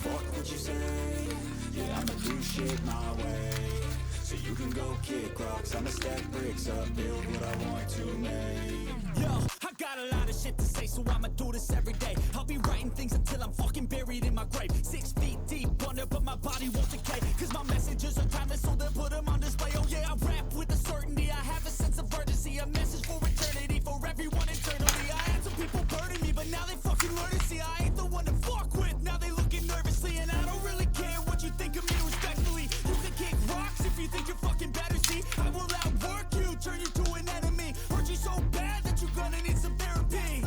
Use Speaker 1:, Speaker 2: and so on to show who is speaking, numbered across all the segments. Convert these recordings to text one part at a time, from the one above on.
Speaker 1: fuck what you say. Yeah, I'ma do shit my way. So you can go kick rocks, I'ma stack bricks up, build what I want to make.
Speaker 2: Yo, I got a lot of shit to say, so I'ma do this every day. I'll be writing things until I'm fucking buried in my grave. 6 feet deep under, but my body won't decay. Cause my messages are timeless, so they'll put them on display. Oh yeah, I rap with a certainty, I have a sense of urgency. A message for eternity, for everyone internally. I had some people burning me, but now they fucking learn to see I ain't the one to fuck with, now they looking nervously. And I don't really care what you think of me respectfully. You can kick rocks if you think you're fucking better, see. I will outwork you, turn you to an enemy. Hurt you so bad that you're gonna need some therapy.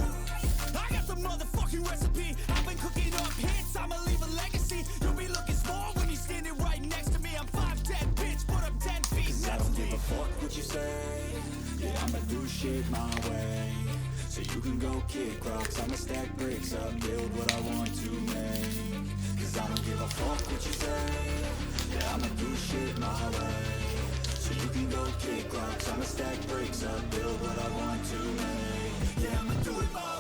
Speaker 2: I got the motherfucking recipe. I've been cooking up hits, I'ma leave a legacy. You'll be looking small when you're standing right next to me. I'm 5'10", bitch, but I'm 10 feet
Speaker 1: Cause
Speaker 2: next
Speaker 1: I don't
Speaker 2: to
Speaker 1: give
Speaker 2: me.
Speaker 1: a fuck what you say. Yeah, I'ma do shit my way. So you can go kick rocks, I'ma stack bricks up, build what I want to make. Cause I don't give a fuck what you say. Yeah, I'ma do shit my way. So you can go kick rocks, I'ma stack bricks up, build what I want to make. Yeah, I'ma do it my way.